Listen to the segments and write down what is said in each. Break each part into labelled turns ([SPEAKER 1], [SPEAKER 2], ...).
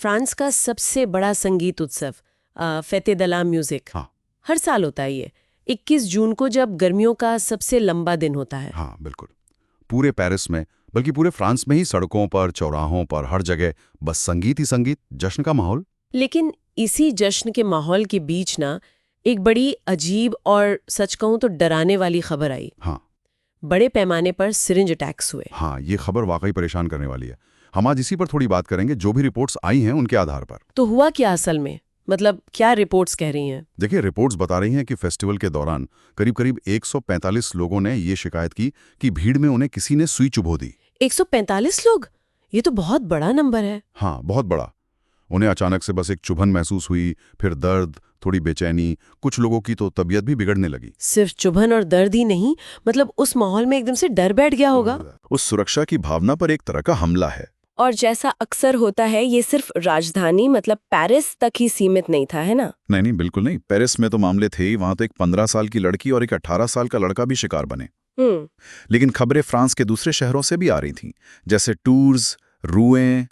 [SPEAKER 1] France का सबसे बड़ा संगीत उत्सव फेते द ला म्यूजिक
[SPEAKER 2] हाँ
[SPEAKER 1] हर साल होता है ये 21 जून को, जब गर्मियों का सबसे लंबा दिन होता है।
[SPEAKER 2] हाँ बिल्कुल। पूरे पेरिस में, बल्कि पूरे फ्रांस में ही सड़कों पर, चौराहों पर, हर जगह बस संगीत ही संगीत, जश्न का माहौल।
[SPEAKER 1] लेकिन इसी जश्न के माहौल के बीच ना एक बड़ी अजीब और सच कहूं तो डराने वाली खबर आई।
[SPEAKER 2] हाँ
[SPEAKER 1] बड़े पैमाने पर सिरिंज अटैक्स हुए।
[SPEAKER 2] हाँ, ये खबर वाकई परेशान करने वाली है। हम आज इसी पर थोड़ी बात करेंगे, जो भी रिपोर्ट्स आई हैं उनके आधार पर।
[SPEAKER 1] तो हुआ क्या असल में, मतलब क्या रिपोर्ट्स कह रही हैं?
[SPEAKER 2] देखिए, रिपोर्ट्स बता रही हैं कि फेस्टिवल के दौरान करीब करीब 145 लोगों ने ये शिकायत की कि भीड़ में उन्हें किसी ने सुई चुभो दी।
[SPEAKER 1] 145 लोग? ये तो बहुत बड़ा नंबर है।
[SPEAKER 2] हाँ, बहुत बड़ा। उन्हें अचानक से बस एक चुभन महसूस हुई, फिर दर्द, थोड़ी बेचैनी, कुछ लोगों की तो तबीयत भी बिगड़ने लगी।
[SPEAKER 1] सिर्फ चुभन और दर्द ही नहीं, मतलब उस माहौल में एकदम से डर बैठ गया होगा।
[SPEAKER 2] उस सुरक्षा की भावना पर एक तरह का हमला है।
[SPEAKER 1] और जैसा अक्सर होता है, ये सिर्फ राजधानी मतलब पेरिस तक ही सीमित नहीं था, है ना?
[SPEAKER 2] नहीं नहीं, बिल्कुल नहीं। पेरिस में तो मामले थे ही। वहां तो एक 15 साल की लड़की और एक 18 साल का लड़का भी शिकार बने। लेकिन खबरें फ्रांस के दूसरे शहरों से भी आ रही थीं, जैसे टूर्स, रूएं,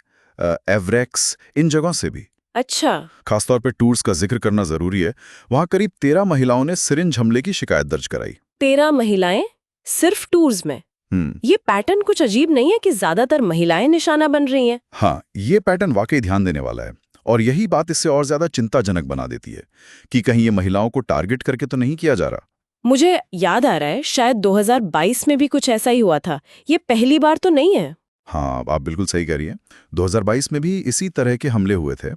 [SPEAKER 2] एवरेक्स, इन जगहों से भी।
[SPEAKER 1] अच्छा।
[SPEAKER 2] खासतौर पे टूर्स का जिक्र करना जरूरी है। वहां करीब 13 महिलाओं ने सिरिंज हमले की शिकायत दर्ज कराई।
[SPEAKER 1] 13 महिलाएं सिर्फ टूर्स में? ये पैटर्न कुछ अजीब नहीं है कि ज्यादातर महिलाएं निशाना बन रही हैं?
[SPEAKER 2] हाँ, ये पैटर्न वाकई ध्यान देने वाला है। और यही बात इससे और ज्यादा चिंताजनक बना देती है कि कहीं ये महिलाओं को टारगेट करके तो नहीं किया जा रहा।
[SPEAKER 1] मुझे याद आ रहा है, शायद 2022 में भी कुछ ऐसा ही हुआ था। ये पहली बार तो नहीं है।
[SPEAKER 2] हाँ, आप बिल्कुल सही कह रही हैं। 2022 में भी इसी तरह के हमले हुए थे।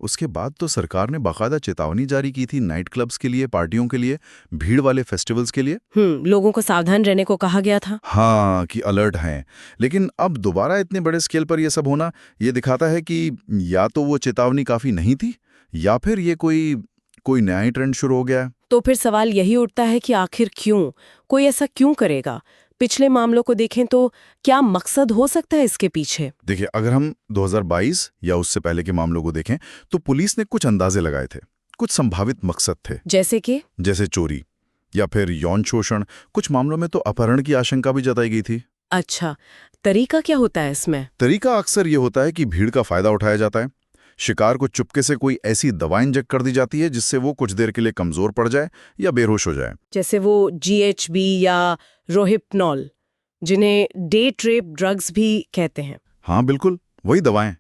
[SPEAKER 2] उसके बाद तो सरकार ने बाकायदा चेतावनी जारी की थी नाइट क्लब्स के लिए, पार्टियों के लिए, भीड़ वाले फेस्टिवल्स के लिए।
[SPEAKER 1] लोगों को सावधान रहने को कहा गया था।
[SPEAKER 2] हाँ, कि अलर्ट हैं। लेकिन अब दोबारा इतने बड़े स्केल पर यह सब होना, ये दिखाता है कि या तो वो चेतावनी काफी नहीं थी, या फिर ये कोई नया ही ट्रेंड शुरू हो गया है।
[SPEAKER 1] तो फिर सवाल यही उठता है कि आखिर क्यों, कोई ऐसा क्यों करेगा? पिछले मामलों को देखें तो क्या मकसद हो सकता है इसके पीछे?
[SPEAKER 2] देखिए, अगर हम 2022 या उससे पहले के मामलों को देखें तो पुलिस ने कुछ अंदाजे लगाए थे, कुछ संभावित मकसद थे। जैसे चोरी या फिर यौन शोषण। कुछ मामलों में तो अपहरण की आशंका भी जताई गई थी।
[SPEAKER 1] अच्छा, तरीका क्या होता है इसमें?
[SPEAKER 2] तरीका अक्सर ये होता है कि भीड़ का फायदा उठाया जाता है। शिकार को चुपके से कोई ऐसी दवा इंजेक्ट कर दी जाती है जिससे वो कुछ देर के लिए कमजोर पड़ जाए या बेहोश हो जाए।
[SPEAKER 1] जैसे वो GHB या रोहिप्नॉल, जिन्हें डे ट्रिप ड्रग्स भी कहते हैं।
[SPEAKER 2] हाँ बिल्कुल, वही दवाएं।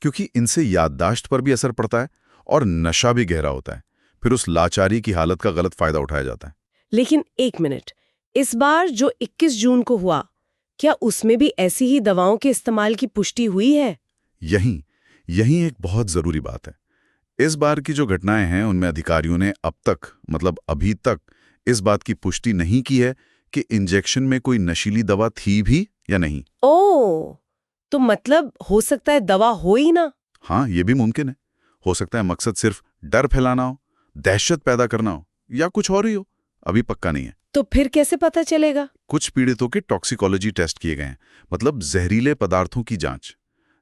[SPEAKER 2] क्योंकि इनसे याददाश्त पर भी असर पड़ता है और नशा भी गहरा होता है। फिर उस लाचारी की हालत का गलत फायदा उठाया जाता है।
[SPEAKER 1] लेकिन एक मिनट, इस बार जो 21 जून को हुआ, क्या उसमें भी ऐसी ही दवाओं के इस्तेमाल की पुष्टि हुई है?
[SPEAKER 2] यही एक बहुत जरूरी बात है। इस बार की जो घटनाएं हैं उनमें अधिकारियों ने अब तक, मतलब अभी तक, इस बात की पुष्टि नहीं की है कि इंजेक्शन में कोई नशीली दवा थी भी या नहीं।
[SPEAKER 1] ओह, तो मतलब हो सकता है दवा हो ही ना?
[SPEAKER 2] हाँ, ये भी मुमकिन है। हो सकता है मकसद सिर्फ डर फैलाना हो, दहशत पैदा करना हो, या कुछ और ही हो। अभी पक्का नहीं है।
[SPEAKER 1] तो फिर कैसे पता चलेगा?
[SPEAKER 2] कुछ पीड़ितों के टॉक्सिकोलॉजी टेस्ट किए गए हैं, मतलब जहरीले पदार्थों की जांच,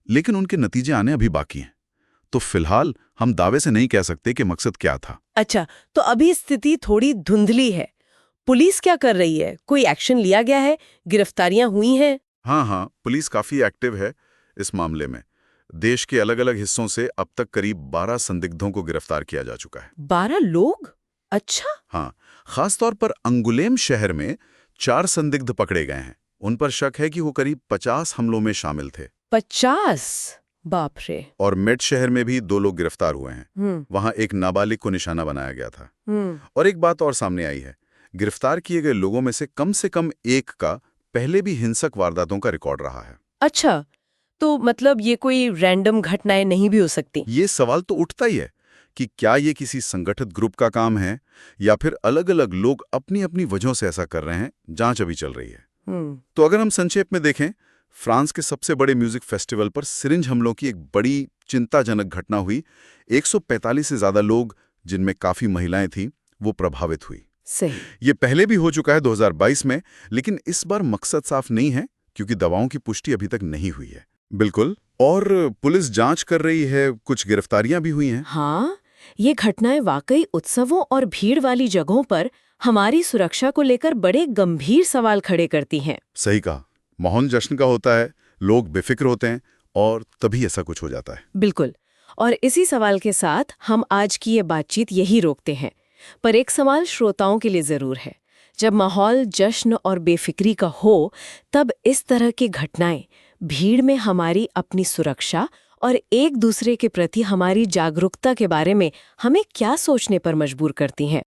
[SPEAKER 2] लेकिन उनके नतीजे आने अभी बाकी हैं। तो फिलहाल हम दावे से नहीं कह सकते कि मकसद क्या था।
[SPEAKER 1] अच्छा, तो अभी स्थिति थोड़ी धुंधली है। पुलिस क्या कर रही है? कोई एक्शन लिया गया है? गिरफ्तारियां हुई हैं?
[SPEAKER 2] हाँ, पुलिस काफी एक्टिव है इस मामले में। देश के अलग अलग हिस्सों से अब तक करीब 12 संदिग्धों को गिरफ्तार किया जा चुका है।
[SPEAKER 1] 12 लोग? अच्छा।
[SPEAKER 2] हाँ, खासतौर पर अंगुलेम शहर में 4 संदिग्ध पकड़े गए हैं। उन पर शक है कि वो करीब 50 हमलों में शामिल थे।
[SPEAKER 1] 50? बाप रे।
[SPEAKER 2] और मेट शहर में भी 2 लोग गिरफ्तार हुए हैं। वहां एक नाबालिग को निशाना बनाया गया था। और एक बात और सामने आई है, गिरफ्तार किए गए लोगों में से कम एक का पहले भी हिंसक वारदातों का रिकॉर्ड रहा है।
[SPEAKER 1] अच्छा, तो मतलब ये कोई रैंडम घटनाएं नहीं भी हो सकती?
[SPEAKER 2] ये सवाल तो उठता ही है कि क्या ये किसी संगठित ग्रुप का काम है या फिर अलग अलग लोग अपनी अपनी वजहों से ऐसा कर रहे हैं। जांच अभी चल रही है। तो अगर हम संक्षेप में देखें, फ्रांस के सबसे बड़े म्यूजिक फेस्टिवल पर सिरिंज हमलों की एक बड़ी चिंताजनक घटना हुई। 145 से ज्यादा लोग, जिनमें काफी महिलाएं थीं, वो प्रभावित हुई।
[SPEAKER 1] सही।
[SPEAKER 2] ये पहले भी हो चुका है 2022 में, लेकिन इस बार मकसद साफ नहीं है क्योंकि दवाओं की पुष्टि अभी तक नहीं हुई है। बिल्कुल। और पुलिस जांच कर रही है, कुछ गिरफ्तारियां भी हुई हैं।
[SPEAKER 1] हाँ, ये घटनाएं वाकई उत्सवों और भीड़ वाली जगहों पर हमारी सुरक्षा को लेकर बड़े गंभीर सवाल खड़े करती हैं।
[SPEAKER 2] सही कहा। माहौल जश्न का होता है, लोग बेफिक्र होते हैं और तभी ऐसा कुछ हो जाता है।
[SPEAKER 1] बिल्कुल। और इसी सवाल के साथ हम आज की ये बातचीत यही रोकते हैं। पर एक सवाल श्रोताओं के लिए ज़रूर है। जब माहौल जश्न और बेफिक्री का हो, तब इस तरह की घटनाएं भीड़ में हमारी अपनी सुरक्षा और एक दूसरे के प्रति हमारी जागरूकता के बारे में हमें क्या सोचने पर मजबूर करती हैं?